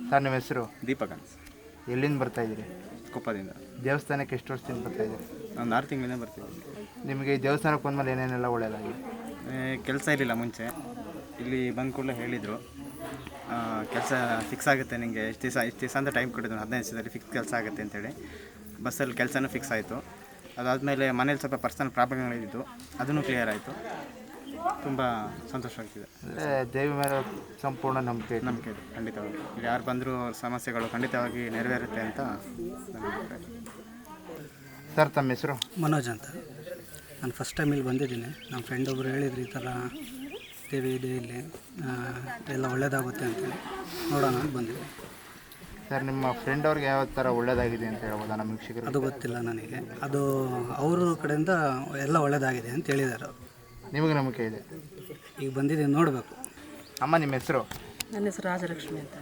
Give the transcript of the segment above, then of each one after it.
Sir ನಿಮ್ಮ ಹೆಸರು? ದೀಪಕ್ ಅಂತ. ಎಲ್ಲಿಂದ ಬರ್ತಾ ಇದ್ದೀರಿ? ಕೊಪ್ಪದಿಂದ. ದೇವಸ್ಥಾನಕ್ಕೆ ಎಷ್ಟು ವರ್ಷದಿಂದ ಬರ್ತಾ ಇದ್ದೀರಿ? ಒಂದು 6 ತಿಂಗಳಿಂದ ಬರ್ತಿದ್ದೀವಿ. ನಿಮಗೆ ಈ ದೇವಸ್ಥಾನಕ್ಕೆ ಬಂದಮೇಲೆ ಏನೇನೆಲ್ಲ ಒಳ್ಳೆಯದಾಗಿದೆ? ಕೆಲಸ ಇರಲಿಲ್ಲ ಮುಂಚೆ, ಇಲ್ಲಿ ಬಂದ ಕೂಡಲೇ ಹೇಳಿದರು ಕೆಲಸ ಫಿಕ್ಸ್ ಆಗುತ್ತೆ, ನಿಮಗೆ ಎಷ್ಟು ದಿವಸ ಅಂತ ಟೈಮ್ ಕೊಟ್ಟಿದ್ದು, 15 ದಿವಸದಲ್ಲಿ ಫಿಕ್ಸ್ ಕೆಲಸ ಆಗುತ್ತೆ ಅಂತೇಳಿ. ಬಸ್ಸಲ್ಲಿ ಕೆಲಸನೂ ಫಿಕ್ಸ್ ಆಯಿತು. ಅದಾದಮೇಲೆ ಮನೇಲಿ ಸ್ವಲ್ಪ ಪರ್ಸನಲ್ ಪ್ರಾಬ್ಲಮ್ಗಳಿದ್ದು ಅದನ್ನು ಕ್ಲಿಯರ್ ಆಯಿತು. ತುಂಬ ಸಂತೋಷವಾಗ್ತಿದೆ. ದೇವಿ ಮೇಲೆ ಸಂಪೂರ್ಣ ನಂಬಿಕೆ ಇದೆ, ಖಂಡಿತವಾಗಿ. ಇಲ್ಲಿ ಯಾರು ಬಂದರೂ ಸಮಸ್ಯೆಗಳು ಖಂಡಿತವಾಗಿ ನೆರವೇರುತ್ತೆ ಅಂತ ನನ್ನ ಅಭಿಪ್ರಾಯ. ಸರ್ ತಮ್ಮ ಹೆಸರು? ಮನೋಜ್ ಅಂತ. ನಾನು ಫಸ್ಟ್ ಟೈಮ್ ಇಲ್ಲಿ ಬಂದಿದ್ದೀನಿ. ನಮ್ಮ ಫ್ರೆಂಡ್ ಒಬ್ಬರು ಹೇಳಿದ್ರು ಈ ಥರ ದೇವಿ ಇದೆ ಇಲ್ಲಿ, ಎಲ್ಲ ಒಳ್ಳೆಯದಾಗುತ್ತೆ ಅಂತೇಳಿ ನೋಡೋಣ ಅಂತ ಬಂದಿದ್ದೆ. ಸರ್ ನಿಮ್ಮ ಫ್ರೆಂಡ್ ಅವ್ರಿಗೆ ಯಾವ ಥರ ಒಳ್ಳೆಯದಾಗಿದೆ ಅಂತ ಹೇಳ್ಬೋದಾ ನಮ್ಮ ವೀಕ್ಷಕರು? ಅದು ಗೊತ್ತಿಲ್ಲ ನನಗೆ. ಅದು ಅವ್ರ ಕಡೆಯಿಂದ ಎಲ್ಲ ಒಳ್ಳೆಯದಾಗಿದೆ ಅಂತ ಹೇಳಿದ್ದಾರೆ. ನಿಮಗೆ ನಂಬಿಕೆ ಇದೆ? ಈಗ ಬಂದಿದ್ದೀನಿ, ನೋಡಬೇಕು. ಅಮ್ಮ ನಿಮ್ಮ ಹೆಸರು? ನನ್ನ ಹೆಸರು ರಾಜಲಕ್ಷ್ಮಿ ಅಂತ.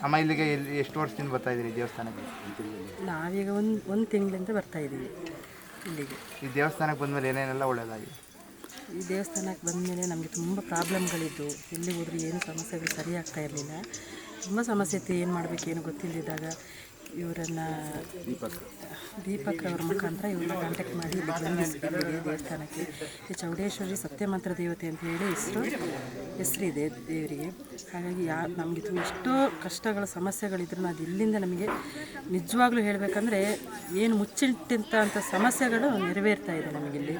ಅಮ್ಮ ಇಲ್ಲಿಗೆ ಎಷ್ಟು ವರ್ಷದಿಂದ ಬರ್ತಾ ಇದ್ದೀರಿ ದೇವಸ್ಥಾನಕ್ಕೆ? ನಾವೀಗ ಒಂದು ತಿಂಗಳಿಂದ ಬರ್ತಾಯಿದ್ದೀವಿ ಇಲ್ಲಿಗೆ. ಈ ದೇವಸ್ಥಾನಕ್ಕೆ ಬಂದಮೇಲೆ ಏನೇನೆಲ್ಲ ಒಳ್ಳೆಯದಾಗಿದೆ? ಈ ದೇವಸ್ಥಾನಕ್ಕೆ ಬಂದಮೇಲೆ ನಮಗೆ ತುಂಬ ಪ್ರಾಬ್ಲಮ್ಗಳಿದ್ದು, ಎಲ್ಲಿ ಹೋದರೂ ಏನು ಸಮಸ್ಯೆಗಳು ಸರಿ ಆಗ್ತಾ ಇರಲಿಲ್ಲ. ತುಂಬ ಸಮಸ್ಯೆ ಇತ್ತು, ಏನು ಮಾಡಬೇಕು ಏನು ಗೊತ್ತಿಲ್ಲದಿದ್ದಾಗ ಇವರನ್ನು ದೀಪಕ್ರವ್ರ ಮುಖಾಂತರ ಇವ್ರನ್ನ ಕಾಂಟ್ಯಾಕ್ಟ್ ಮಾಡಿ ಇಲ್ಲಿ ಬಂದಿದ್ದೀವಿ ದೇವಸ್ಥಾನಕ್ಕೆ. ಈ ಚೌಡೇಶ್ವರಿ ಸತ್ಯಮಂತ್ರ ದೇವತೆ ಅಂತ ಹೇಳಿ ಹೆಸರಿದೆ ದೇವರಿಗೆ. ಹಾಗಾಗಿ ನಮಗೆ ಎಷ್ಟೋ ಕಷ್ಟಗಳ ಸಮಸ್ಯೆಗಳಿದ್ರು ಅದು ಇಲ್ಲಿಂದ ನಮಗೆ ನಿಜವಾಗ್ಲೂ ಹೇಳಬೇಕಂದ್ರೆ ಏನು ಮುಚ್ಚಿಟ್ಟಂಥ ಸಮಸ್ಯೆಗಳು ನೆರವೇರ್ತಾ ಇದೆ. ನಮಗಿಲ್ಲಿ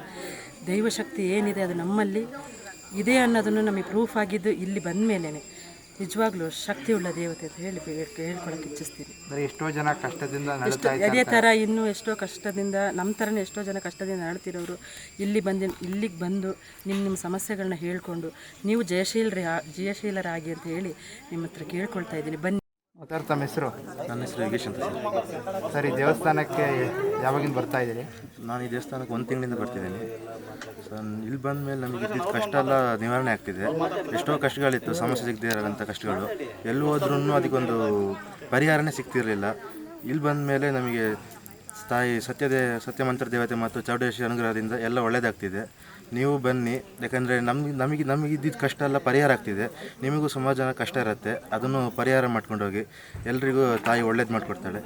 ದೈವಶಕ್ತಿ ಏನಿದೆ ಅದು ನಮ್ಮಲ್ಲಿ ಇದೆ ಅನ್ನೋದನ್ನು ನಮಗೆ ಪ್ರೂಫ್ ಆಗಿದ್ದು ಇಲ್ಲಿ ಬಂದ ಮೇಲೇ. ನಿಜವಾಗ್ಲೂ ಶಕ್ತಿಯುಳ್ಳ ದೇವತೆ ಅಂತ ಹೇಳ್ಕೊಳಕ್ಕೆ ಇಚ್ಛಿಸ್ತೀನಿ. ಎಷ್ಟೋ ಜನ ಕಷ್ಟದಿಂದ ಅದೇ ಥರ ಇನ್ನೂ ಎಷ್ಟೋ ಕಷ್ಟದಿಂದ ನಮ್ಮ ಥರನೇ ಎಷ್ಟೋ ಜನ ಕಷ್ಟದಿಂದ ನಡ್ತಿರೋರು ಇಲ್ಲಿಗೆ ಬಂದು ನಿಮ್ಮ ಸಮಸ್ಯೆಗಳನ್ನ ಹೇಳ್ಕೊಂಡು ನೀವು ಜಯಶೀಲರಾಗಿ ಅಂತ ಹೇಳಿ ನಿಮ್ಮ ಹತ್ರ ಕೇಳ್ಕೊಳ್ತಾ ಇದ್ದೀನಿ. ಬನ್ನಿ. ಸರ್ ತಮ್ಮ ಹೆಸರು? ನನ್ನ ಹೆಸರು ಯೋಗೇಶ್ ಅಂತ ಸರ್. ಸರ್ ಈ ದೇವಸ್ಥಾನಕ್ಕೆ ಯಾವಾಗಿಂದ ಬರ್ತಾ ಇದ್ದೀರಿ? ನಾನು ಈ ದೇವಸ್ಥಾನಕ್ಕೆ 1 ತಿಂಗಳಿಂದ ಬರ್ತಿದ್ದೀನಿ ಸರ್. ಇಲ್ಲಿ ಬಂದ ಮೇಲೆ ನಮಗೆ ಇದ್ದಿದ್ದ ಕಷ್ಟ ಎಲ್ಲ ನಿವಾರಣೆ ಆಗ್ತಿದೆ. ಎಷ್ಟೋ ಕಷ್ಟಗಳಿತ್ತು, ಸಮಸ್ಯೆ ಸಿಗದೇ ಇರೋಂಥ ಕಷ್ಟಗಳು. ಎಲ್ಲಿ ಹೋದ್ರೂ ಅದಕ್ಕೊಂದು ಪರಿಹಾರನೇ ಸಿಗ್ತಿರಲಿಲ್ಲ. ಇಲ್ಲಿ ಬಂದ ಮೇಲೆ ನಮಗೆ ತಾಯಿ ಸತ್ಯಮಂತ್ರ ದೇವತೆ ಮತ್ತು ಚೌಡೇಶ್ವರಿ ಅನುಗ್ರಹದಿಂದ ಎಲ್ಲ ಒಳ್ಳೆಯದಾಗ್ತಿದೆ. ನೀವು ಬನ್ನಿ, ಯಾಕಂದರೆ ನಮಗೆ ಇದ್ದಿದ್ದ ಕಷ್ಟ ಎಲ್ಲ ಪರಿಹಾರ ಆಗ್ತಿದೆ. ನಿಮಗೂ ಸುಮಾರು ಜನ ಕಷ್ಟ ಇರುತ್ತೆ, ಅದನ್ನು ಪರಿಹಾರ ಮಾಡ್ಕೊಂಡೋಗಿ ಎಲ್ರಿಗೂ ತಾಯಿ ಒಳ್ಳೇದು ಮಾಡಿಕೊಡ್ತಾಳೆ.